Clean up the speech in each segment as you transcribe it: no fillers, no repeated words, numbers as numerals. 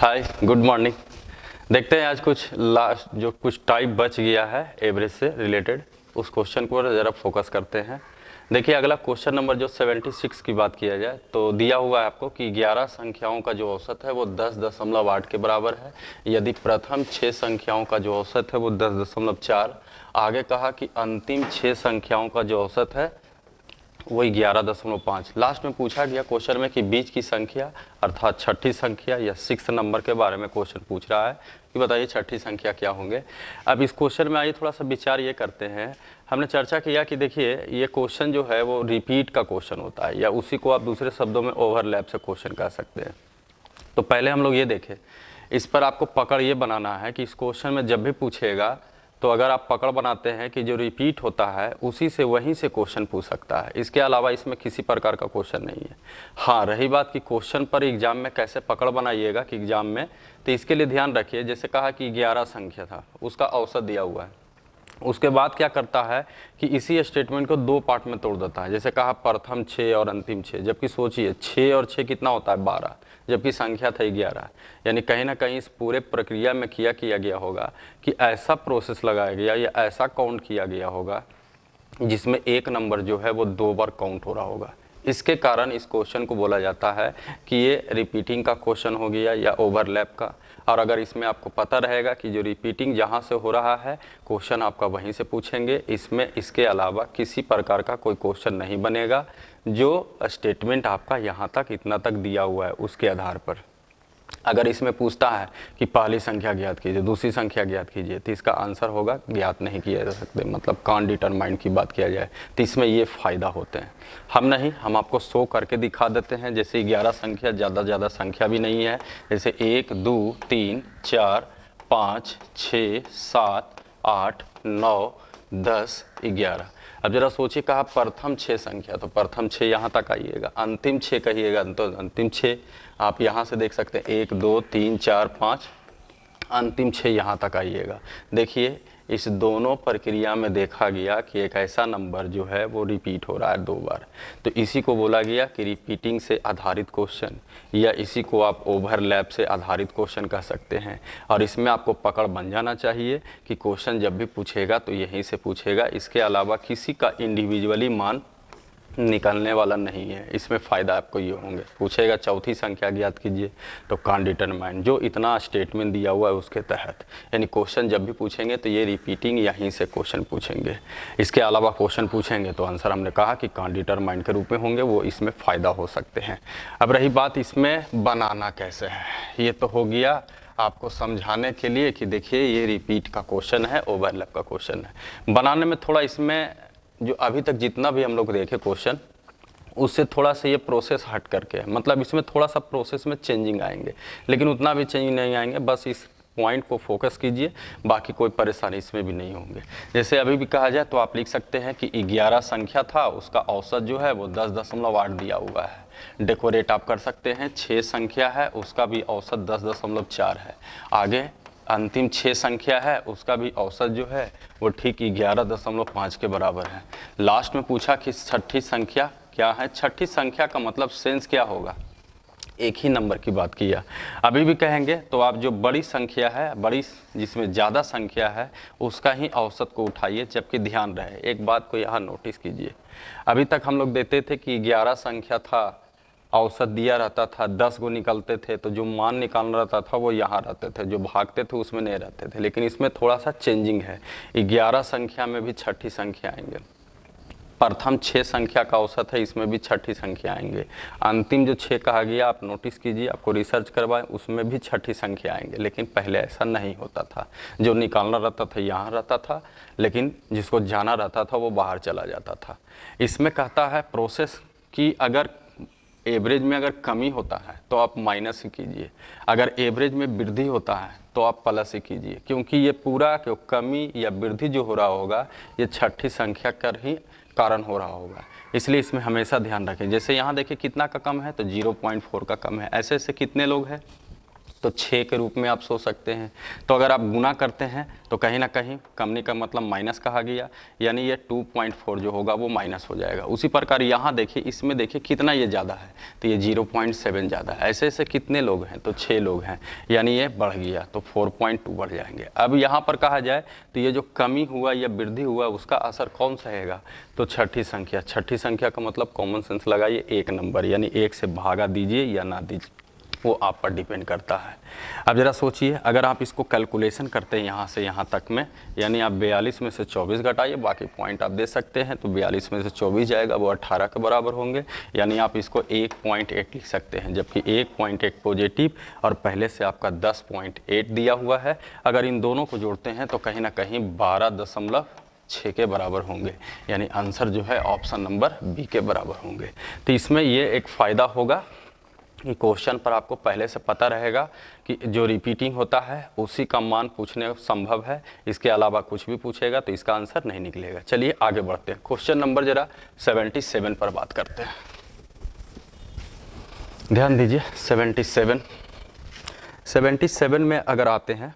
हाय, good morning. देखते हैं आज कुछ लास्ट जो कुछ टाइप बच गया है एवरेज से रिलेटेड, उस क्वेश्चन को ज़रा फोकस करते हैं। देखिए अगला क्वेश्चन नंबर जो 76 की बात किया जाए तो दिया हुआ है आपको कि 11 संख्याओं का जो औसत है वो 10.8 के बराबर है यदि प्रथम 6 संख्याओं का जो औसत है वो 10.4। आगे कहा कि अंतिम 6 संख्याओं का जो औसत है वही 11.5। लास्ट में पूछा गया क्वेश्चन में कि बीच की संख्या अर्थात छठी संख्या या 6 नंबर के बारे में क्वेश्चन पूछ रहा है कि बताइए छठी संख्या क्या होंगे। अब इस क्वेश्चन में आइए थोड़ा सा विचार ये करते हैं। हमने चर्चा किया कि देखिए ये क्वेश्चन जो है वो रिपीट का क्वेश्चन होता है या उसी को आप दूसरे शब्दों में ओवरलैप से क्वेश्चन कह सकते हैं। तो पहले हम लोग ये देखें, इस पर आपको पकड़ ये बनाना है कि इस क्वेश्चन में जब भी पूछेगा तो अगर आप पकड़ बनाते हैं कि जो रिपीट होता है उसी से वहीं से क्वेश्चन पूछ सकता है, इसके अलावा इसमें किसी प्रकार का क्वेश्चन नहीं है। हाँ, रही बात कि क्वेश्चन पर एग्जाम में कैसे पकड़ बनाइएगा कि एग्जाम में, तो इसके लिए ध्यान रखिए। जैसे कहा कि 11 संख्या था, उसका औसत दिया हुआ है, उसके बाद क्या करता है कि इसी स्टेटमेंट को 2 पार्ट में तोड़ देता है। जैसे कहा प्रथम 6 और अंतिम 6, जबकि सोचिए 6 और 6 कितना होता है 12, जबकि संख्या था 11। यानी कहीं ना कहीं इस पूरे प्रक्रिया में किया गया होगा कि ऐसा प्रोसेस लगाया गया या ऐसा काउंट किया गया होगा जिसमें एक नंबर जो है वो 2 बार काउंट हो रहा होगा। इसके कारण इस क्वेश्चन को बोला जाता है कि ये रिपीटिंग का क्वेश्चन हो गया या ओवरलैप का। और अगर इसमें आपको पता रहेगा कि जो रिपीटिंग जहाँ से हो रहा है क्वेश्चन आपका वहीं से पूछेंगे, इसमें इसके अलावा किसी प्रकार का कोई क्वेश्चन नहीं बनेगा। जो स्टेटमेंट आपका यहाँ तक इतना तक दिया हुआ है उसके आधार पर अगर इसमें पूछता है कि पहली संख्या ज्ञात कीजिए, दूसरी संख्या ज्ञात कीजिए, तो इसका आंसर होगा ज्ञात नहीं किया जा सकते, मतलब कान डिटरमाइंड की बात किया जाए तो इसमें ये फ़ायदा होते हैं। हम नहीं, हम आपको शो करके दिखा देते हैं। जैसे 11 संख्या ज़्यादा संख्या भी नहीं है, जैसे 1 2 3 4 5 6 7 8 9 10 11। अब जरा सोचिए कहा प्रथम 6 संख्या, तो प्रथम 6 यहाँ तक आइएगा, अंतिम 6 कहिएगा तो अंतिम 6 आप यहाँ से देख सकते हैं 1 2 3 4 5, अंतिम 6 यहाँ तक आइएगा। देखिए इस दोनों प्रक्रिया में देखा गया कि एक ऐसा नंबर जो है वो रिपीट हो रहा है 2 बार, तो इसी को बोला गया कि रिपीटिंग से आधारित क्वेश्चन या इसी को आप ओवरलैप से आधारित क्वेश्चन कह सकते हैं। और इसमें आपको पकड़ बन जाना चाहिए कि क्वेश्चन जब भी पूछेगा तो यहीं से पूछेगा, इसके अलावा किसी का इंडिविजुअली मान निकलने वाला नहीं है। इसमें फ़ायदा आपको ये होंगे, पूछेगा चौथी संख्या ज्ञात कीजिए तो कान डिटरमाइंड जो इतना स्टेटमेंट दिया हुआ है उसके तहत, यानी क्वेश्चन जब भी पूछेंगे तो ये रिपीटिंग यहीं से क्वेश्चन पूछेंगे। इसके अलावा क्वेश्चन पूछेंगे तो आंसर हमने कहा कि कान डिटरमाइंड के रूप में होंगे, वो इसमें फ़ायदा हो सकते हैं। अब रही बात इसमें बनाना कैसे है, ये तो हो गया आपको समझाने के लिए कि देखिए ये रिपीट का क्वेश्चन है, ओवरलैप का क्वेश्चन है। बनाने में थोड़ा इसमें जो अभी तक जितना भी हम लोग देखे क्वेश्चन उससे थोड़ा सा ये प्रोसेस हट करके, मतलब इसमें थोड़ा सा प्रोसेस में चेंजिंग आएंगे, लेकिन उतना भी चेंजिंग नहीं आएंगे। बस इस पॉइंट को फोकस कीजिए, बाकी कोई परेशानी इसमें भी नहीं होंगे। जैसे अभी भी कहा जाए तो आप लिख सकते हैं कि 11 संख्या था, उसका औसत जो है वो 10.8 दिया हुआ है। डेकोरेट आप कर सकते हैं, 6 संख्या है उसका भी औसत 10.4 है। आगे अंतिम 6 संख्या है उसका भी औसत जो है वो ठीक 11.5 के बराबर है। लास्ट में पूछा कि छठी संख्या क्या है। छठी संख्या का मतलब सेंस क्या होगा, एक ही नंबर की बात किया। अभी भी कहेंगे तो आप जो बड़ी संख्या है, बड़ी जिसमें ज़्यादा संख्या है उसका ही औसत को उठाइए। जबकि ध्यान रहे एक बात को यहाँ नोटिस कीजिए, अभी तक हम लोग देते थे कि 11 संख्या था, औसत दिया रहता था, 10 को निकलते थे तो जो मान निकालना रहता था वो यहाँ रहते थे, जो भागते थे उसमें नहीं रहते थे। लेकिन इसमें थोड़ा सा चेंजिंग है, 11 संख्या में भी छठी संख्या आएंगे। प्रथम 6 संख्या का औसत है, इसमें भी छठी संख्या आएंगे। अंतिम जो 6 कहा गया आप नोटिस कीजिए, आपको रिसर्च करवाएं, उसमें भी छठी संख्या आएंगे। लेकिन पहले ऐसा नहीं होता था, जो निकालना रहता था यहाँ रहता था, लेकिन जिसको जाना रहता था वो बाहर चला जाता था। इसमें कहता है प्रोसेस कि अगर एवरेज में अगर कमी होता है तो आप माइनस ही कीजिए, अगर एवरेज में वृद्धि होता है तो आप प्लस ही कीजिए, क्योंकि ये पूरा क्यों कमी या वृद्धि जो हो रहा होगा ये छठी संख्या कर ही कारण हो रहा होगा। इसलिए इसमें हमेशा ध्यान रखें। जैसे यहाँ देखिए कितना का कम है तो 0.4 का कम है। ऐसे ऐसे कितने लोग हैं तो 6 के रूप में आप सोच सकते हैं। तो अगर आप गुना करते हैं तो कहीं ना कहीं कमनी का मतलब माइनस कहा गया, यानी ये 2.4 जो होगा वो माइनस हो जाएगा। उसी प्रकार यहाँ देखिए, इसमें देखिए कितना ये ज़्यादा है, तो ये 0.7 ज़्यादा है। ऐसे ऐसे कितने लोग हैं, तो 6 लोग हैं, यानी ये बढ़ गया तो 4.2 बढ़ जाएंगे। अब यहाँ पर कहा जाए तो ये जो कमी हुआ या वृद्धि हुआ उसका असर कौन सा रहेगा, तो छठी संख्या। छठी संख्या का मतलब कॉमन सेंस लगाइए, एक नंबर, यानी 1 से भागा दीजिए या ना दीजिए, वो आप पर डिपेंड करता है। अब ज़रा सोचिए, अगर आप इसको कैलकुलेशन करते हैं यहाँ से यहाँ तक में, यानी आप 42 में से 24 घटाइए, बाकी पॉइंट आप दे सकते हैं, तो 42 में से 24 जाएगा वो 18 के बराबर होंगे, यानी आप इसको 1.8 लिख सकते हैं, जबकि 1.8 पॉजिटिव और पहले से आपका 10.8 दिया हुआ है। अगर इन दोनों को जोड़ते हैं तो कहीं ना कहीं 12.6 के बराबर होंगे, यानी आंसर जो है ऑप्शन नंबर बी के बराबर होंगे। तो इसमें ये एक फ़ायदा होगा कि क्वेश्चन पर आपको पहले से पता रहेगा कि जो रिपीटिंग होता है उसी का मान पूछने संभव है, इसके अलावा कुछ भी पूछेगा तो इसका आंसर नहीं निकलेगा। चलिए आगे बढ़ते हैं, क्वेश्चन नंबर जरा 77 पर बात करते हैं। ध्यान दीजिए, 77 में अगर आते हैं,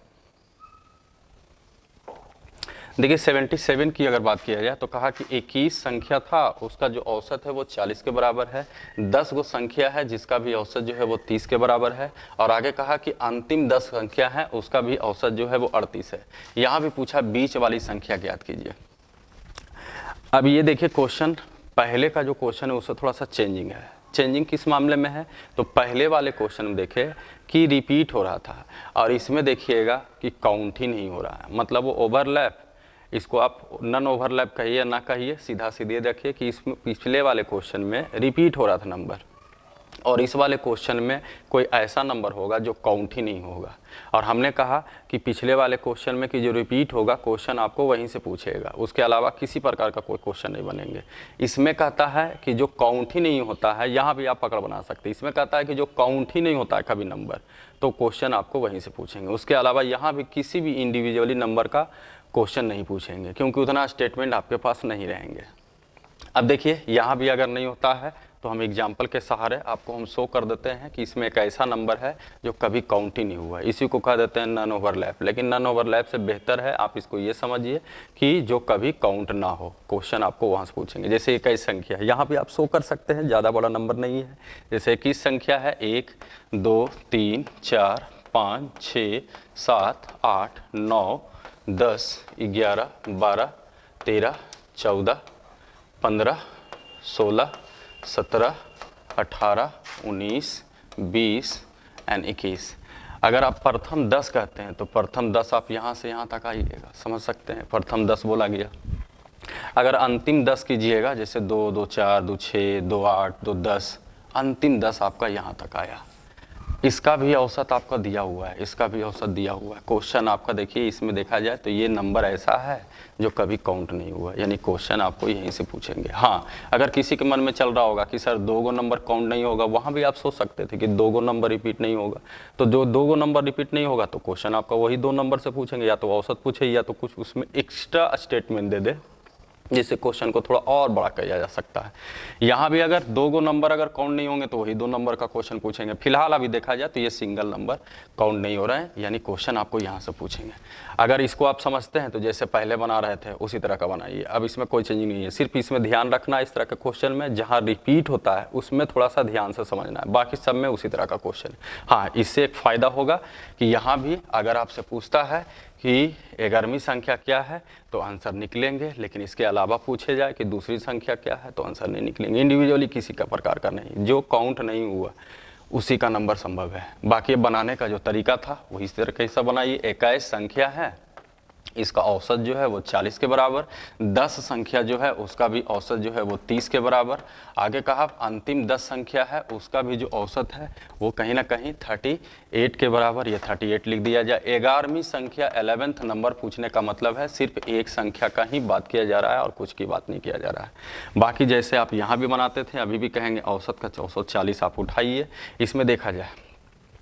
देखिए 77 की अगर बात किया जाए तो कहा कि 21 संख्या था, उसका जो औसत है वो 40 के बराबर है। 10 गो संख्या है जिसका भी औसत जो है वो 30 के बराबर है। और आगे कहा कि अंतिम 10 संख्या है उसका भी औसत जो है वो 38 है। यहाँ भी पूछा बीच वाली संख्या ज्ञात कीजिए। अब ये देखिए क्वेश्चन, पहले का जो क्वेश्चन है उससे थोड़ा सा चेंजिंग है। चेंजिंग किस मामले में है, तो पहले वाले क्वेश्चन में देखे कि रिपीट हो रहा था, और इसमें देखिएगा कि काउंट ही नहीं हो रहा है, मतलब वो ओवरलैप, इसको आप नन ओवरलैप कहिए ना कहिए, सीधा सीधे रखिए कि इसमें पिछले वाले क्वेश्चन में रिपीट हो रहा था नंबर, और इस वाले क्वेश्चन में कोई ऐसा नंबर होगा जो काउंट ही नहीं होगा। और हमने कहा कि पिछले वाले क्वेश्चन में कि जो रिपीट होगा क्वेश्चन आपको वहीं से पूछेगा, उसके अलावा किसी प्रकार का कोई क्वेश्चन नहीं बनेंगे। इसमें कहता है कि जो काउंट ही नहीं होता है, यहाँ भी आप पकड़ बना सकते हैं, इसमें कहता है कि जो काउंट ही नहीं होता है कभी नंबर, तो क्वेश्चन आपको वहीं से पूछेंगे। उसके अलावा यहाँ भी किसी भी इंडिविजुअली नंबर का क्वेश्चन नहीं पूछेंगे, क्योंकि उतना स्टेटमेंट आपके पास नहीं रहेंगे। अब देखिए यहाँ भी अगर नहीं होता है तो हम एग्जाम्पल के सहारे आपको हम शो कर देते हैं कि इसमें एक ऐसा नंबर है जो कभी काउंट ही नहीं हुआ, इसी को कह देते हैं नन ओवरलैप। लेकिन नन ओवरलैप से बेहतर है आप इसको ये समझिए कि जो कभी काउंट ना हो, क्वेश्चन आपको वहाँ से पूछेंगे। जैसे 21 संख्या है, यहाँ भी आप शो कर सकते हैं, ज़्यादा बड़ा नंबर नहीं है। जैसे 21 संख्या है, 1 2 3 4 5 6 7 8 9 10 11 12 13 14 15 16 17 18 19 20 एंड 21। अगर आप प्रथम 10 कहते हैं तो प्रथम 10 आप यहाँ से यहाँ तक आइएगा, समझ सकते हैं, प्रथम 10 बोला गया। अगर अंतिम 10 कीजिएगा, जैसे 2 2 4 2 6 2 8 2 10, अंतिम 10 आपका यहाँ तक आया। इसका भी औसत आपका दिया हुआ है, इसका भी औसत दिया हुआ है। क्वेश्चन आपका देखिए इसमें देखा जाए तो ये नंबर ऐसा है जो कभी काउंट नहीं हुआ, यानी क्वेश्चन आपको यहीं से पूछेंगे। हाँ, अगर किसी के मन में चल रहा होगा कि सर 2 गो नंबर काउंट नहीं होगा, वहाँ भी आप सोच सकते थे कि 2 गो नंबर रिपीट नहीं होगा, तो जो 2 गो नंबर रिपीट नहीं होगा तो क्वेश्चन आपका वही 2 नंबर से पूछेंगे, या तो औसत पूछे या तो कुछ उसमें एक्स्ट्रा स्टेटमेंट दे दे जिससे क्वेश्चन को थोड़ा और बड़ा किया जा सकता है। यहाँ भी अगर 2 गो नंबर अगर काउंट नहीं होंगे तो वही 2 नंबर का क्वेश्चन पूछेंगे। फिलहाल अभी देखा जाए तो ये सिंगल नंबर काउंट नहीं हो रहा है, यानी क्वेश्चन आपको यहाँ से पूछेंगे। अगर इसको आप समझते हैं तो जैसे पहले बना रहे थे उसी तरह का बनाइए, अब इसमें कोई चेंजिंग नहीं है। सिर्फ इसमें ध्यान रखना इस तरह के क्वेश्चन में जहाँ रिपीट होता है उसमें थोड़ा सा ध्यान से समझना है, बाकी सब में उसी तरह का क्वेश्चन है। हाँ, इससे एक फ़ायदा होगा कि यहाँ भी अगर आपसे पूछता है कि 11वीं संख्या क्या है तो आंसर निकलेंगे, लेकिन इसके अलावा पूछे जाए कि दूसरी संख्या क्या है तो आंसर नहीं निकलेंगे। इंडिविजुअली किसी का प्रकार का नहीं, जो काउंट नहीं हुआ उसी का नंबर संभव है। बाकी बनाने का जो तरीका था वही इस तरीके से बनाइए। 21 संख्या है, इसका औसत जो है वो 40 के बराबर। 10 संख्या जो है उसका भी औसत जो है वो 30 के बराबर। आगे कहा अंतिम 10 संख्या है उसका भी जो औसत है वो कहीं ना कहीं 38 के बराबर, ये 38 लिख दिया जाए। 11वीं संख्या 11th नंबर पूछने का मतलब है सिर्फ एक संख्या का ही बात किया जा रहा है और कुछ की बात नहीं किया जा रहा है। बाकी जैसे आप यहाँ भी बनाते थे अभी भी कहेंगे औसत का औसत 40 आप उठाइए। इसमें देखा जाए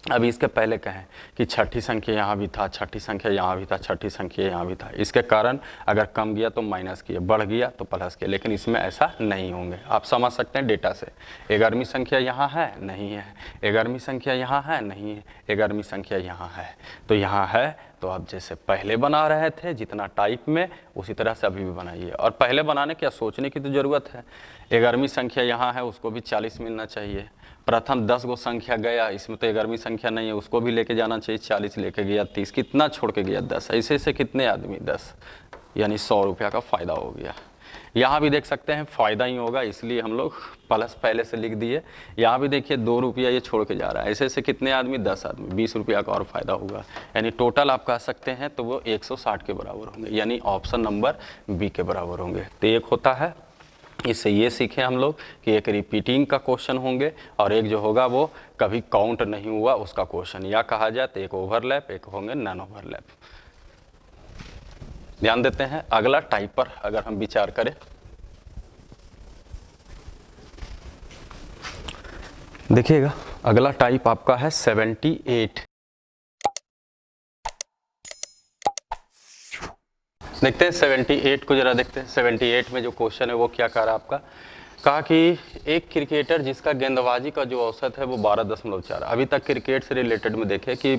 अभी इसके पहले कहें कि छठी संख्या यहाँ भी था, छठी संख्या यहाँ भी था, छठी संख्या यहाँ भी था, इसके कारण अगर कम गया तो माइनस किए, बढ़ गया तो प्लस किए, लेकिन इसमें ऐसा नहीं होंगे। आप समझ सकते हैं डेटा से। 11वीं संख्या यहाँ है, नहीं है। 11वीं संख्या यहाँ है, नहीं है। 11वीं संख्या यहाँ है, तो यहाँ है। तो आप जैसे पहले बना रहे थे जितना टाइप में, उसी तरह से अभी भी बनाइए। और पहले बनाने क्या सोचने की तो ज़रूरत है। 11वीं संख्या यहाँ है, उसको भी 40 मिलना चाहिए। प्रथम 10 गो संख्या गया, इसमें तो 11वीं संख्या नहीं है, उसको भी लेके जाना चाहिए। 40 लेके गया, 30, कितना छोड़ के गया? 10। ऐसे ऐसे कितने आदमी? 10, यानी 100 रुपया का फ़ायदा हो गया। यहाँ भी देख सकते हैं फ़ायदा ही होगा, इसलिए हम लोग प्लस पहले से लिख दिए। यहाँ भी देखिए 2 रुपया ये छोड़ के जा रहा है। ऐसे ऐसे कितने आदमी? 10 आदमी, 20 रुपया का और फ़ायदा होगा। यानी टोटल आप कह सकते हैं तो वो 160 के बराबर होंगे, यानी ऑप्शन नंबर बी के बराबर होंगे। तो एक होता है, इससे ये सीखे हम लोग कि एक रिपीटिंग का क्वेश्चन होंगे और एक जो होगा वो कभी काउंट नहीं हुआ उसका क्वेश्चन, या कहा जाए तो एक ओवरलैप, एक होंगे नॉन ओवरलैप। ध्यान देते हैं अगला टाइप पर अगर हम विचार करें। देखिएगा अगला टाइप आपका है 78। देखते हैं 78 को जरा देखते हैं। 78 में जो क्वेश्चन है वो क्या कह रहा है आपका? कहा कि एक क्रिकेटर जिसका गेंदबाजी का जो औसत है वो 12.4। अभी तक क्रिकेट से रिलेटेड में देखे कि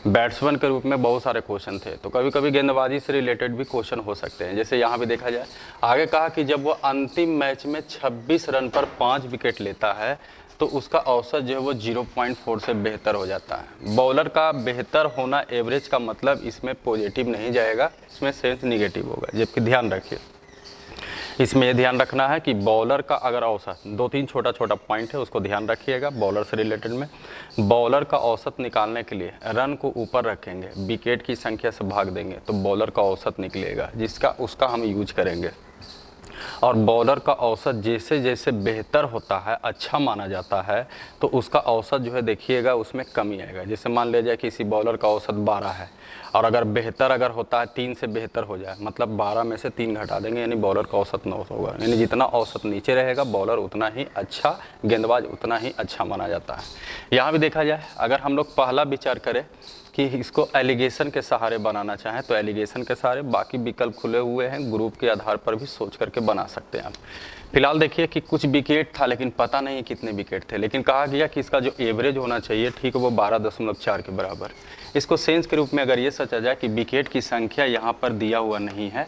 बैट्समैन के रूप में बहुत सारे क्वेश्चन थे, तो कभी कभी गेंदबाजी से रिलेटेड भी क्वेश्चन हो सकते हैं। जैसे यहाँ भी देखा जाए, आगे कहा कि जब वो अंतिम मैच में 26 रन पर 5 विकेट लेता है तो उसका औसत जो है वो 0.4 से बेहतर हो जाता है। बॉलर का बेहतर होना एवरेज का मतलब इसमें पॉजिटिव नहीं जाएगा, इसमें सेंस निगेटिव होगा। जबकि ध्यान रखिए, इसमें ये ध्यान रखना है कि बॉलर का अगर औसत, 2-3 छोटा छोटा पॉइंट है उसको ध्यान रखिएगा। बॉलर से रिलेटेड में बॉलर का औसत निकालने के लिए रन को ऊपर रखेंगे, विकेट की संख्या से भाग देंगे तो बॉलर का औसत निकलेगा, जिसका उसका हम यूज करेंगे। और बॉलर का औसत जैसे जैसे बेहतर होता है, अच्छा माना जाता है, तो उसका औसत जो है देखिएगा उसमें कमी आएगा। जैसे मान लिया जाए किसी बॉलर का औसत 12 है और अगर बेहतर अगर होता है 3 से बेहतर हो जाए, मतलब 12 में से 3 घटा देंगे, यानी बॉलर का औसत 9 होगा। यानी जितना औसत नीचे रहेगा बॉलर उतना ही अच्छा, गेंदबाज उतना ही अच्छा माना जाता है। यहाँ भी देखा जाए, अगर हम लोग पहला विचार करें कि इसको एलिगेशन के सहारे बनाना चाहें तो एलिगेशन के सहारे, बाकी विकल्प खुले हुए हैं, ग्रुप के आधार पर भी सोच करके बना सकते हैं आप। फिलहाल देखिए कि कुछ विकेट था लेकिन पता नहीं कितने विकेट थे, लेकिन कहा गया कि इसका जो एवरेज होना चाहिए ठीक है वो 12.4 के बराबर। इसको सेंस के रूप में अगर ये सोचा जाए कि विकेट की संख्या यहाँ पर दिया हुआ नहीं है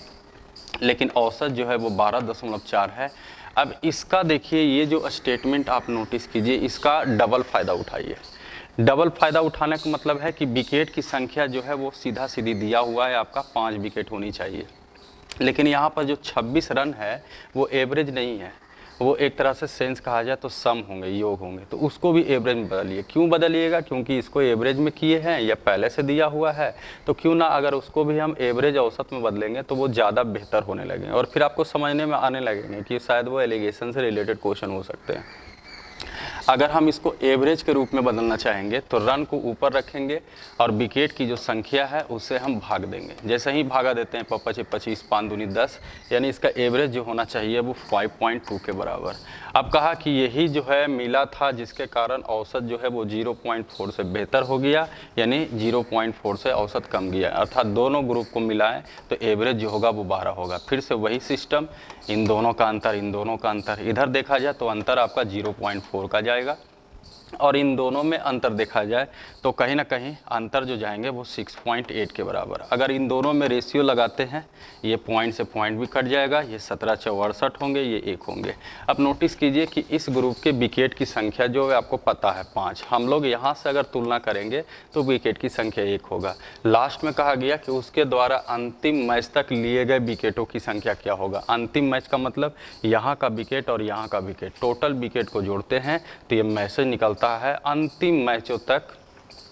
लेकिन औसत जो है वो 12.4 है। अब इसका देखिए ये जो स्टेटमेंट आप नोटिस कीजिए, इसका डबल फ़ायदा उठाइए। डबल फ़ायदा उठाने का मतलब है कि विकेट की संख्या जो है वो सीधा सीधी दिया हुआ है आपका 5 विकेट होनी चाहिए, लेकिन यहाँ पर जो 26 रन है वो एवरेज नहीं है, वो एक तरह से सेंस कहा जाए तो सम होंगे, योग होंगे, तो उसको भी एवरेज में बदलिए। क्यों बदलिएगा? क्योंकि इसको एवरेज में किए हैं या पहले से दिया हुआ है, तो क्यों ना अगर उसको भी हम एवरेज औसत में बदलेंगे तो वो ज़्यादा बेहतर होने लगेंगे और फिर आपको समझने में आने लगेंगे कि शायद वो एलिगेशन से रिलेटेड क्वेश्चन हो सकते हैं। अगर हम इसको एवरेज के रूप में बदलना चाहेंगे तो रन को ऊपर रखेंगे और विकेट की जो संख्या है उससे हम भाग देंगे। जैसे ही भागा देते हैं 25, 5 दूनी 10, यानी इसका एवरेज जो होना चाहिए वो 5.2 के बराबर। अब कहा कि यही जो है मिला था जिसके कारण औसत जो है वो 0.4 से बेहतर हो गया, यानी 0.4 से औसत कम गया, अर्थात दोनों ग्रुप को मिलाएं तो एवरेज जो होगा वो 12 होगा। फिर से वही सिस्टम, इन दोनों का अंतर, इन दोनों का अंतर, इधर देखा जाए तो अंतर आपका 0.4 का जाएगा और इन दोनों में अंतर देखा जाए तो कहीं ना कहीं अंतर जो जाएंगे वो 6.8 के बराबर। अगर इन दोनों में रेशियो लगाते हैं, ये पॉइंट से पॉइंट भी कट जाएगा, ये 17/64 होंगे, ये 1 होंगे। अब नोटिस कीजिए कि इस ग्रुप के विकेट की संख्या जो है आपको पता है 5, हम लोग यहाँ से अगर तुलना करेंगे तो विकेट की संख्या 1 होगा। लास्ट में कहा गया कि उसके द्वारा अंतिम मैच तक लिए गए विकेटों की संख्या क्या होगा। अंतिम मैच का मतलब यहाँ का विकेट और यहाँ का विकेट, टोटल विकेट को जोड़ते हैं तो ये मैसेज निकलता है अंतिम मैचों तक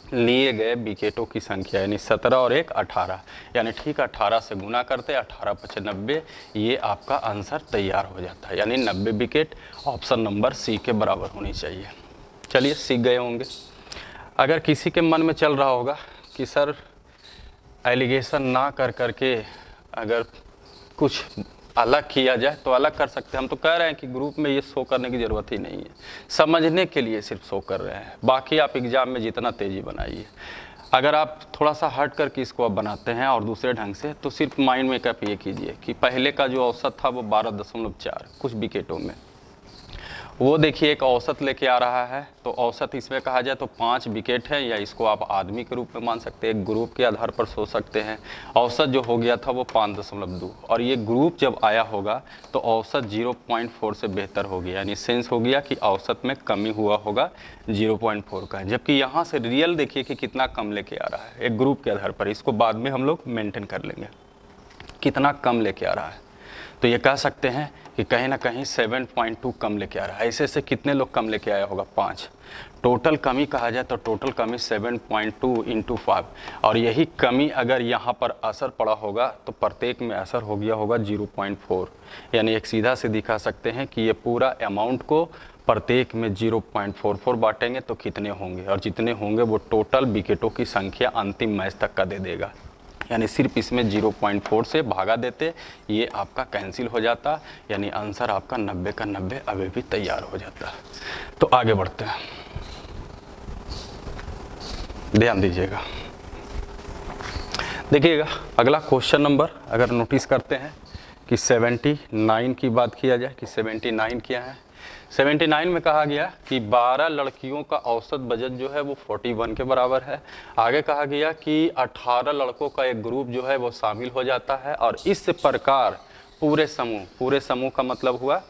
लिए गए विकेटों की संख्या, यानी 17 और 1 18, यानी ठीक 18 से गुना करते 18×5 90, ये आपका आंसर तैयार हो जाता है, यानी 90 विकेट ऑप्शन नंबर सी के बराबर होनी चाहिए। चलिए सीख गए होंगे। अगर किसी के मन में चल रहा होगा कि सर एलिगेशन ना कर करके अगर कुछ अलग किया जाए तो अलग कर सकते हैं। हम तो कह रहे हैं कि ग्रुप में ये शो करने की ज़रूरत ही नहीं है, समझने के लिए सिर्फ शो कर रहे हैं। बाकी आप एग्ज़ाम में जितना तेज़ी बनाइए, अगर आप थोड़ा सा हट करके इसको आप बनाते हैं और दूसरे ढंग से, तो सिर्फ माइंड मेकअप ये कीजिए कि पहले का जो औसत था वो 12.4 कुछ विकेटों में, वो देखिए एक औसत लेके आ रहा है। तो औसत इसमें कहा जाए तो 5 विकेट है, या इसको आप आदमी के रूप में मान सकते हैं, ग्रुप के आधार पर सोच सकते हैं। औसत जो हो गया था वो 5.2, और ये ग्रुप जब आया होगा तो औसत 0.4 से बेहतर हो गया, यानी सेंस हो गया कि औसत में कमी हुआ होगा 0.4 का। जबकि यहाँ से रियल देखिए कि कितना कम लेके आ रहा है एक ग्रुप के आधार पर। इसको बाद में हम लोग मेंटेन कर लेंगे कितना कम लेके आ रहा है। तो ये कह सकते हैं कि कहीं ना कहीं 7.2 कम लेके आ रहा है। ऐसे कितने लोग कम लेके आया होगा? 5। टोटल कमी कहा जाए तो टोटल कमी 7.2 इंटू 5, और यही कमी अगर यहाँ पर असर पड़ा होगा तो प्रत्येक में असर हो गया होगा 0.4। यानी एक सीधा से दिखा सकते हैं कि ये पूरा अमाउंट को प्रत्येक में 0.44 बांटेंगे तो कितने होंगे, और जितने होंगे वो टोटल विकेटों की संख्या अंतिम मैच तक का दे देगा। यानी सिर्फ इसमें 0.4 से भागा देते, ये आपका कैंसिल हो जाता, यानी आंसर आपका 90 का 90 अभी भी तैयार हो जाता। तो आगे बढ़ते हैं, ध्यान दीजिएगा। देखिएगा अगला क्वेश्चन नंबर अगर नोटिस करते हैं कि 79 की बात किया जाए कि 79 क्या है। 79 में कहा गया कि 12 लड़कियों का औसत बजट जो है वो 41 के बराबर है। आगे कहा गया कि 18 लड़कों का एक ग्रुप जो है वो शामिल हो जाता है, और इस प्रकार पूरे समूह का मतलब हुआ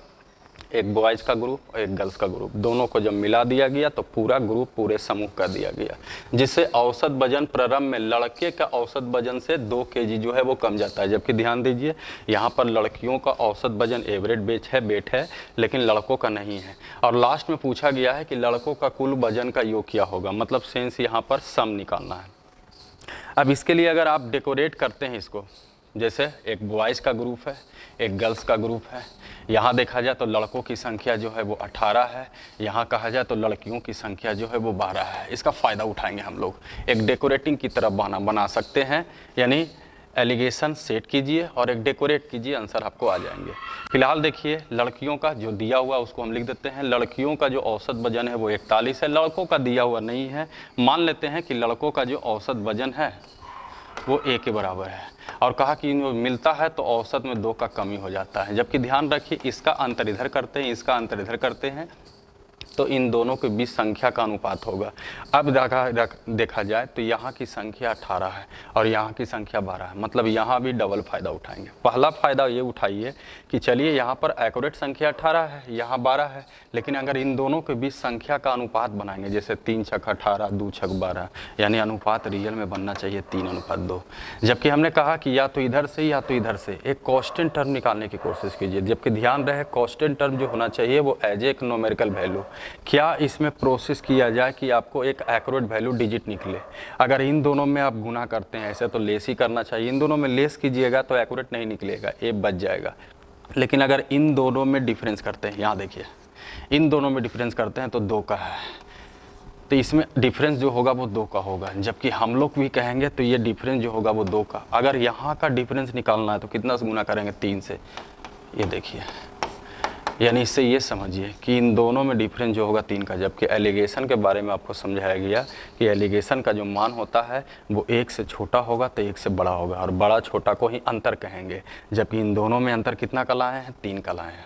एक बॉयज़ का ग्रुप और एक गर्ल्स का ग्रुप, दोनों को जब मिला दिया गया तो पूरा ग्रुप पूरे समूह का दिया गया, जिससे औसत वजन प्रारंभ में लड़के का औसत वजन से 2 kg जो है वो कम जाता है। जबकि ध्यान दीजिए यहाँ पर लड़कियों का औसत वजन एवरेज वेट है, लेकिन लड़कों का नहीं है। और लास्ट में पूछा गया है कि लड़कों का कुल वजन का योग क्या होगा, मतलब सेंस यहाँ पर सम निकालना है। अब इसके लिए अगर आप डेकोरेट करते हैं इसको, जैसे एक बॉयज़ का ग्रुप है, एक गर्ल्स का ग्रुप है, यहाँ देखा जाए तो लड़कों की संख्या जो है वो 18 है, यहाँ कहा जाए तो लड़कियों की संख्या जो है वो 12 है। इसका फ़ायदा उठाएंगे हम लोग, एक डेकोरेटिंग की तरफ बना सकते हैं। यानी एलिगेशन सेट कीजिए और एक डेकोरेट कीजिए, आंसर आपको आ जाएंगे। फिलहाल देखिए लड़कियों का जो दिया हुआ उसको हम लिख देते हैं। लड़कियों का जो औसत वजन है वो 41 है, लड़कों का दिया हुआ नहीं है। मान लेते हैं कि लड़कों का जो औसत वजन है वो 1 के बराबर है, और कहा कि मिलता है तो औसत में 2 का कमी हो जाता है। जबकि ध्यान रखिए इसका अंतर इधर करते हैं, इसका अंतर इधर करते हैं, तो इन दोनों के बीच संख्या का अनुपात होगा। अब देखा जाए तो यहाँ की संख्या 18 है और यहाँ की संख्या 12 है, मतलब यहाँ भी डबल फ़ायदा उठाएंगे। पहला फ़ायदा ये उठाइए कि चलिए यहाँ पर एक्यूरेट संख्या 18 है, यहाँ 12 है, लेकिन अगर इन दोनों के बीच संख्या का अनुपात बनाएंगे, जैसे 3 छक 18, 2 छक 12, यानी अनुपात रियल में बनना चाहिए 3:2। जबकि हमने कहा कि या तो इधर से या तो इधर से एक कांस्टेंट टर्म निकालने की कोशिश कीजिए। जबकि ध्यान रहे कांस्टेंट टर्म जो होना चाहिए वो एज एक न्यूमेरिकल वैल्यू। क्या इसमें प्रोसेस किया जाए कि आपको एक एक्यूरेट वैल्यू डिजिट निकले। अगर इन दोनों में आप गुना करते हैं, ऐसे तो लेस ही करना चाहिए, इन दोनों में लेस कीजिएगा तो एक्यूरेट नहीं निकलेगा, ए बच जाएगा। लेकिन अगर इन दोनों में डिफरेंस करते हैं, यहाँ देखिए इन दोनों में डिफरेंस करते हैं तो 2 का है, तो इसमें डिफरेंस जो होगा वो 2 का होगा। जबकि हम लोग भी कहेंगे तो ये डिफरेंस जो होगा वो 2 का। अगर यहाँ का डिफरेंस निकालना है तो कितना से गुना करेंगे? 3 से। ये देखिए, यानी इससे ये समझिए कि इन दोनों में डिफरेंस जो होगा 3 का। जबकि एलिगेशन के बारे में आपको समझाया गया कि एलिगेशन का जो मान होता है वो 1 से छोटा होगा तो 1 से बड़ा होगा, और बड़ा छोटा को ही अंतर कहेंगे। जबकि इन दोनों में अंतर कितना का लाए हैं? 3 का लाए हैं।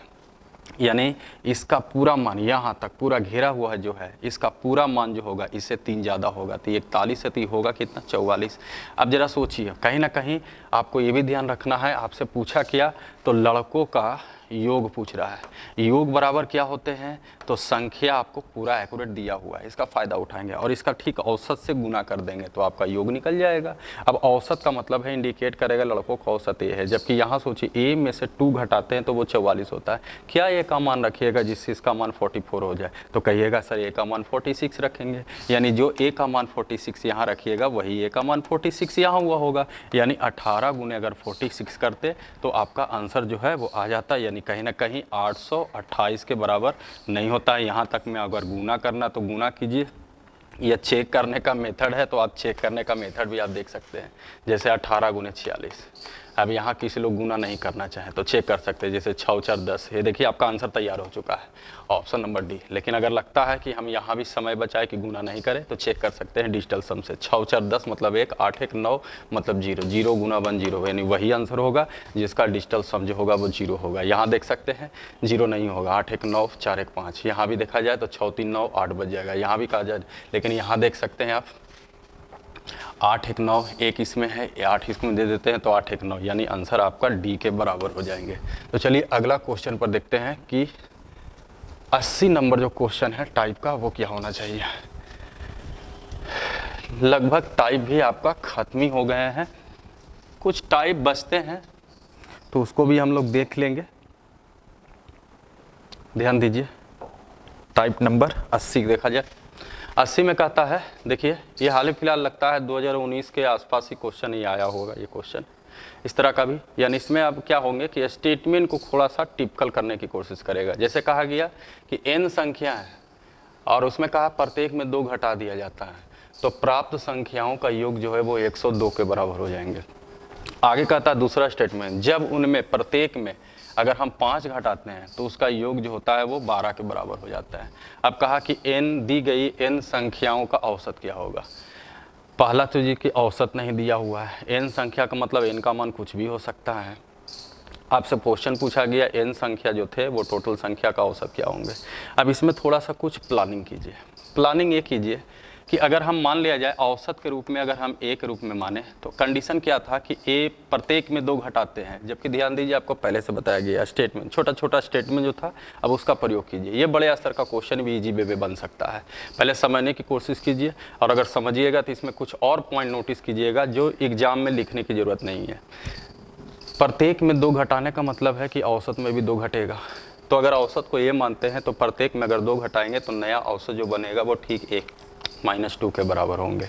यानी इसका पूरा मान यहाँ तक पूरा घेरा हुआ जो है, इसका पूरा मान जो होगा इससे 3 ज़्यादा होगा, तो 41 से होगा कितना? 44। अब ज़रा सोचिए, कहीं ना कहीं आपको ये भी ध्यान रखना है, आपसे पूछा क्या तो लड़कों का योग पूछ रहा है। योग बराबर क्या होते हैं? तो संख्या आपको पूरा एक्यूरेट दिया हुआ है, इसका फ़ायदा उठाएंगे और इसका ठीक औसत से गुना कर देंगे तो आपका योग निकल जाएगा। अब औसत का मतलब है इंडिकेट करेगा लड़कों का औसत ये है। जबकि यहाँ सोचिए ए में से 2 घटाते हैं तो वो 44 होता है। क्या ए का मान रखिएगा जिससे इसका मान 44 हो जाए? तो कहिएगा सर ए का मान 46 रखेंगे, यानी जो ए का मान 46 यहाँ रखिएगा वही ए का मान 46 यहाँ हुआ होगा। यानी 18 गुने अगर 46 करते तो आपका आंसर जो है वो आ जाता, यानी कहीं ना कहीं 828 के बराबर नहीं होता है। यहाँ तक में अगर गुना करना तो गुना कीजिए, या चेक करने का मेथड है तो आप चेक करने का मेथड भी आप देख सकते हैं। जैसे 18 गुने 46, अब यहाँ किसी लोग गुना नहीं करना चाहें तो चेक कर सकते हैं, जैसे 6 4 10, ये देखिए आपका आंसर तैयार हो चुका है, ऑप्शन नंबर डी। लेकिन अगर लगता है कि हम यहाँ भी समय बचाए कि गुना नहीं करें तो चेक कर सकते हैं डिजिटल सम से। 6 4 10 मतलब 1, 8 1 9 मतलब 0, 0 गुना 1 0, यानी वही आंसर होगा जिसका डिजिटल सम जो होगा वो 0 होगा। यहाँ देख सकते हैं 0 नहीं होगा, 8 1 9 4 1 5, यहाँ भी देखा जाए तो 6 3 9 8 बच जाएगा, यहाँ भी कहा जाए। लेकिन यहाँ देख सकते हैं आप 8 1 9, 1 इसमें है, 8 इसमें दे देते हैं तो 8 1 9, यानी आंसर आपका डी के बराबर हो जाएंगे। तो चलिए अगला क्वेश्चन पर देखते हैं कि 80 नंबर जो क्वेश्चन है टाइप का वो क्या होना चाहिए। लगभग टाइप भी आपका खत्म ही हो गए हैं, कुछ टाइप बचते हैं तो उसको भी हम लोग देख लेंगे। ध्यान दीजिए, टाइप नंबर 80 देखा जाए। 80 में कहता है, देखिए ये हाल ही फिलहाल लगता है 2019 के आसपास ही क्वेश्चन ही आया होगा ये क्वेश्चन इस तरह का भी। यानी इसमें अब क्या होंगे कि स्टेटमेंट को थोड़ा सा टिपिकल करने की कोशिश करेगा। जैसे कहा गया कि n संख्या है और उसमें कहा प्रत्येक में 2 घटा दिया जाता है, तो प्राप्त संख्याओं का योग जो है वो 102 के बराबर हो जाएंगे। आगे कहता है दूसरा स्टेटमेंट, जब उनमें प्रत्येक में अगर हम 5 घटाते हैं तो उसका योग जो होता है वो 12 के बराबर हो जाता है। अब कहा कि n दी गई n संख्याओं का औसत क्या होगा। पहला तो जी की औसत नहीं दिया हुआ है, n संख्या का मतलब n का मान कुछ भी हो सकता है। आपसे क्वेश्चन पूछा गया n संख्या जो थे वो टोटल संख्या का औसत क्या होंगे। अब इसमें थोड़ा सा कुछ प्लानिंग कीजिए। प्लानिंग ये कीजिए कि अगर हम मान लिया जाए औसत के रूप में, अगर हम a के रूप में माने तो कंडीशन क्या था कि a प्रत्येक में 2 घटाते हैं, जबकि ध्यान दीजिए आपको पहले से बताया गया स्टेटमेंट, छोटा छोटा स्टेटमेंट जो था अब उसका प्रयोग कीजिए। ये बड़े स्तर का क्वेश्चन भी इजी वे में बन सकता है, पहले समझने की कोशिश कीजिए और अगर समझिएगा तो इसमें कुछ और पॉइंट नोटिस कीजिएगा जो एग्जाम में लिखने की ज़रूरत नहीं है। प्रत्येक में 2 घटाने का मतलब है कि औसत में भी 2 घटेगा, तो अगर औसत को ये मानते हैं तो प्रत्येक में अगर 2 घटाएंगे तो नया औसत जो बनेगा वो ठीक 1 -2 के बराबर होंगे।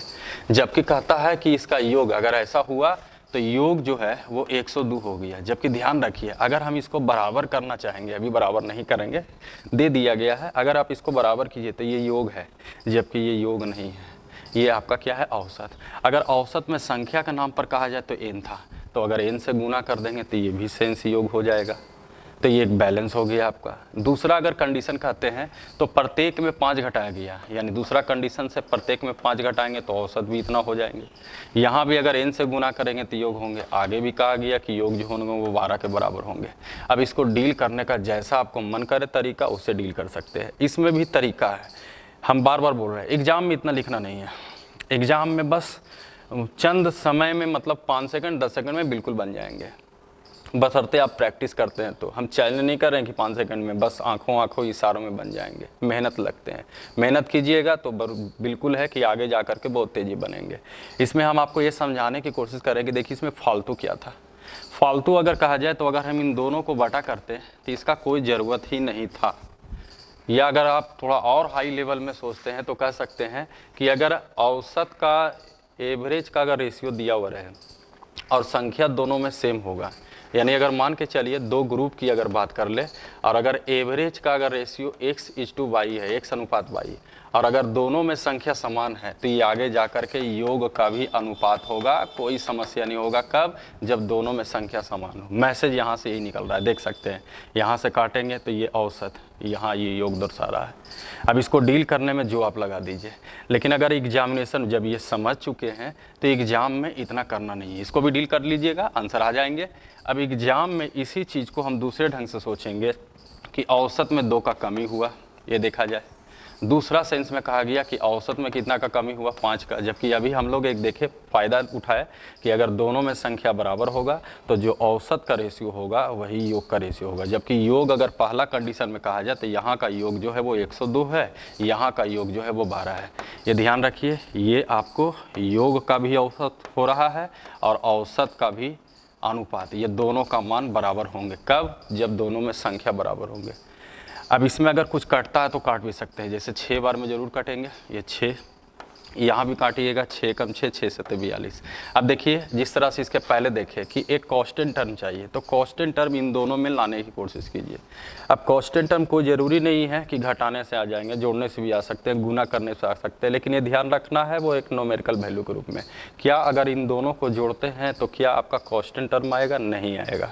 जबकि कहता है कि इसका योग अगर ऐसा हुआ तो योग जो है वो 102 हो गया। जबकि ध्यान रखिए अगर हम इसको बराबर करना चाहेंगे, अभी बराबर नहीं करेंगे, दे दिया गया है, अगर आप इसको बराबर कीजिए तो ये योग है, जबकि ये योग नहीं है, ये आपका क्या है औसत। अगर औसत में संख्या का नाम पर कहा जाए तो n था, तो अगर n से गुना कर देंगे तो ये भी सेंस योग हो जाएगा, तो ये एक बैलेंस हो गया आपका। दूसरा अगर कंडीशन कहते हैं तो प्रत्येक में 5 घटाया गया, यानी दूसरा कंडीशन से प्रत्येक में 5 घटाएंगे तो औसत भी इतना हो जाएंगे। यहाँ भी अगर n से गुना करेंगे तो योग होंगे, आगे भी कहा गया कि योग जो होंगे वो 12 के बराबर होंगे। अब इसको डील करने का जैसा आपको मन करे तरीका उससे डील कर सकते हैं। इसमें भी तरीका है, हम बार बार बोल रहे हैं एग्जाम में इतना लिखना नहीं है, एग्जाम में बस चंद समय में मतलब 5 सेकंड 10 सेकंड में बिल्कुल बन जाएंगे, बशर्ते आप प्रैक्टिस करते हैं तो। हम चैलेंज नहीं कर रहे हैं कि 5 सेकंड में बस आंखों इशारों में बन जाएंगे, मेहनत लगते हैं, मेहनत कीजिएगा तो बिल्कुल है कि आगे जा कर के बहुत तेज़ी बनेंगे। इसमें हम आपको ये समझाने की कोशिश करें कि देखिए इसमें फालतू क्या था। फालतू अगर कहा जाए तो अगर हम इन दोनों को बटा करते तो इसका कोई ज़रूरत ही नहीं था। या अगर आप थोड़ा और हाई लेवल में सोचते हैं तो कह सकते हैं कि अगर औसत का एवरेज का अगर रेशियो दिया हुआ रहे और संख्या दोनों में सेम होगा, यानी अगर मान के चलिए 2 ग्रुप की अगर बात कर ले और अगर एवरेज का अगर रेशियो x/y है, x अनुपात y, और अगर दोनों में संख्या समान है तो ये आगे जा कर के योग का भी अनुपात होगा, कोई समस्या नहीं होगा। कब? जब दोनों में संख्या समान हो। मैसेज यहाँ से यही निकल रहा है, देख सकते हैं यहाँ से काटेंगे तो ये औसत, यहाँ ये योग दर्शा रहा है। अब इसको डील करने में जो आप लगा दीजिए, लेकिन अगर एग्जामिनेशन जब ये समझ चुके हैं तो एग्ज़ाम में इतना करना नहीं है, इसको भी डील कर लीजिएगा, आंसर आ जाएंगे। अब एग्ज़ाम में इसी चीज़ को हम दूसरे ढंग से सोचेंगे कि औसत में 2 का कमी हुआ, ये देखा जाए। दूसरा सेंस में कहा गया कि औसत में कितना का कमी हुआ, 5 का, जबकि अभी हम लोग एक देखे फ़ायदा उठाए कि अगर दोनों में संख्या बराबर होगा तो जो औसत का रेशियो होगा वही योग का रेशियो होगा। जबकि योग अगर पहला कंडीशन में कहा जाए तो यहाँ का योग जो है वो 102 है, यहाँ का योग जो है वो 12 है। ये ध्यान रखिए, ये आपको योग का भी औसत हो रहा है और औसत का भी अनुपात, ये दोनों का मान बराबर होंगे। कब? जब दोनों में संख्या बराबर होंगे। अब इसमें अगर कुछ कटता है तो काट भी सकते हैं, जैसे 6 बार में ज़रूर कटेंगे, ये 6 यहाँ भी काटिएगा, 6 कम 6, 6 7 42। अब देखिए जिस तरह से इसके पहले देखे कि एक कांस्टेंट टर्म चाहिए, तो कांस्टेंट टर्म इन दोनों में लाने की कोशिश कीजिए। अब कांस्टेंट टर्म कोई ज़रूरी नहीं है कि घटाने से आ जाएंगे, जोड़ने से भी आ सकते हैं, गुना करने से आ सकते हैं, लेकिन ये ध्यान रखना है वो एक न्यूमेरिकल वैल्यू के रूप में। क्या अगर इन दोनों को जोड़ते हैं तो क्या आपका कांस्टेंट टर्म आएगा? नहीं आएगा,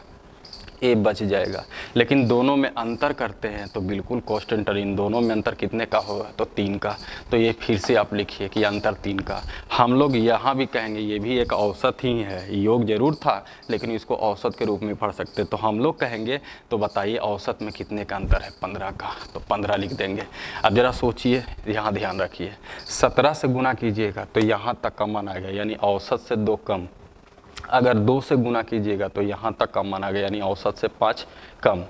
ए बच जाएगा। लेकिन दोनों में अंतर करते हैं तो बिल्कुल कांस्टेंट टर्म, इन दोनों में अंतर कितने का होगा? तो 3 का। तो ये फिर से आप लिखिए कि अंतर 3 का। हम लोग यहाँ भी कहेंगे ये भी एक औसत ही है, योग जरूर था लेकिन इसको औसत के रूप में पढ़ सकते। तो हम लोग कहेंगे तो बताइए औसत में कितने का अंतर है? 15 का। तो 15 लिख देंगे। अब ज़रा सोचिए, यहाँ ध्यान रखिए, 17 से गुना कीजिएगा तो यहाँ तक का मान आएगा, यानी औसत से 2 कम। अगर 2 से गुना कीजिएगा तो यहाँ तक का मान आ गया, यानी औसत से 5 कम।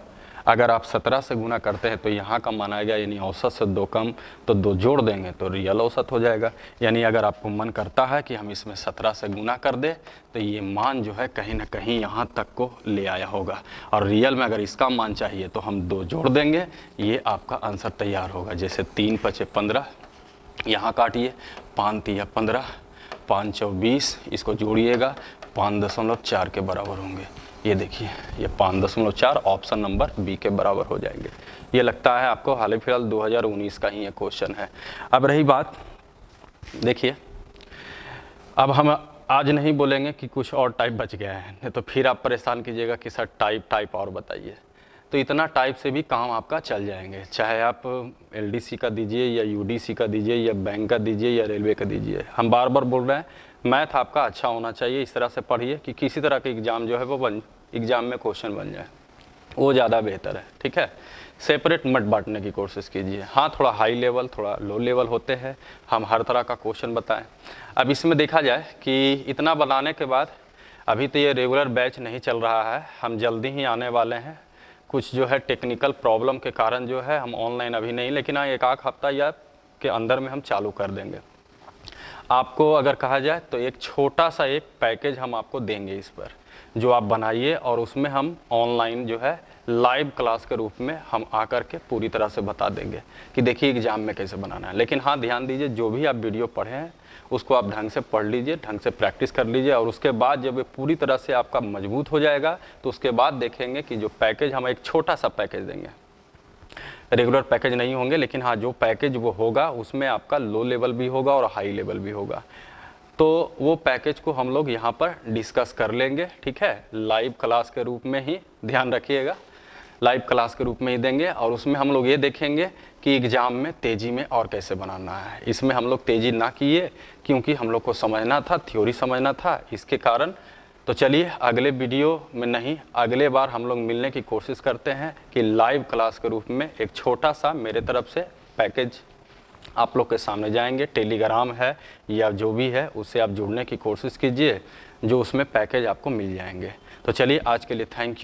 अगर आप 17 से गुना करते हैं तो यहाँ का मान आएगा, यानी औसत से 2 कम। तो 2 जोड़ देंगे तो रियल औसत हो जाएगा। यानी अगर आपको मन करता है कि हम इसमें 17 से गुना कर दें तो ये मान जो है कहीं ना कहीं यहाँ तक को ले आया होगा, और रियल में अगर इसका मान चाहिए तो हम 2 जोड़ देंगे, ये आपका आंसर तैयार होगा। जैसे 3 5 15, यहाँ काटिए, 5 3 15, 5 4 20, इसको जोड़िएगा 5.4 के बराबर होंगे। ये देखिए ये 5.4 ऑप्शन नंबर बी के बराबर हो जाएंगे। ये लगता है आपको हाल फिलहाल 2019 का ही ये क्वेश्चन है। अब रही बात, देखिए अब हम आज नहीं बोलेंगे कि कुछ और टाइप बच गया है, नहीं तो फिर आप परेशान कीजिएगा कि सर टाइप और बताइए। तो इतना टाइप से भी काम आपका चल जाएंगे, चाहे आप एलडीसी का दीजिए या यूडीसी का दीजिए या बैंक का दीजिए या रेलवे का दीजिए। हम बार बार बोल रहे हैं मैथ आपका अच्छा होना चाहिए, इस तरह से पढ़िए कि किसी तरह के एग्ज़ाम जो है वो एग्ज़ाम में क्वेश्चन बन जाए, वो ज़्यादा बेहतर है। ठीक है, सेपरेट मत बांटने की कोशिश कीजिए। हाँ, थोड़ा हाई लेवल थोड़ा लो लेवल होते हैं, हम हर तरह का क्वेश्चन बताएं। अब इसमें देखा जाए कि इतना बनाने के बाद अभी तो ये रेगुलर बैच नहीं चल रहा है, हम जल्दी ही आने वाले हैं। कुछ जो है टेक्निकल प्रॉब्लम के कारण जो है हम ऑनलाइन अभी नहीं, लेकिन हाँ 1 आध हफ्ता या के अंदर में हम चालू कर देंगे। आपको अगर कहा जाए तो एक छोटा सा एक पैकेज हम आपको देंगे इस पर, जो आप बनाइए और उसमें हम ऑनलाइन जो है लाइव क्लास के रूप में हम आकर के पूरी तरह से बता देंगे कि देखिए एग्ज़ाम में कैसे बनाना है। लेकिन हाँ ध्यान दीजिए, जो भी आप वीडियो पढ़े हैं उसको आप ढंग से पढ़ लीजिए, ढंग से प्रैक्टिस कर लीजिए, और उसके बाद जब ये पूरी तरह से आपका मजबूत हो जाएगा तो उसके बाद देखेंगे कि जो पैकेज हम एक छोटा सा पैकेज देंगे, रेगुलर पैकेज नहीं होंगे, लेकिन हाँ जो पैकेज वो होगा उसमें आपका लो लेवल भी होगा और हाई लेवल भी होगा। तो वो पैकेज को हम लोग यहाँ पर डिस्कस कर लेंगे। ठीक है, लाइव क्लास के रूप में ही, ध्यान रखिएगा, लाइव क्लास के रूप में ही देंगे। और उसमें हम लोग ये देखेंगे कि एग्ज़ाम में तेज़ी में और कैसे बनाना है। इसमें हम लोग तेज़ी ना किए क्योंकि हम लोग को समझना था, थ्योरी समझना था, इसके कारण। तो चलिए अगले वीडियो में नहीं, अगले बार हम लोग मिलने की कोशिश करते हैं कि लाइव क्लास के रूप में एक छोटा सा मेरे तरफ से पैकेज आप लोग के सामने जाएंगे। टेलीग्राम है या जो भी है उससे आप जुड़ने की कोशिश कीजिए, जो उसमें पैकेज आपको मिल जाएंगे। तो चलिए आज के लिए थैंक यू।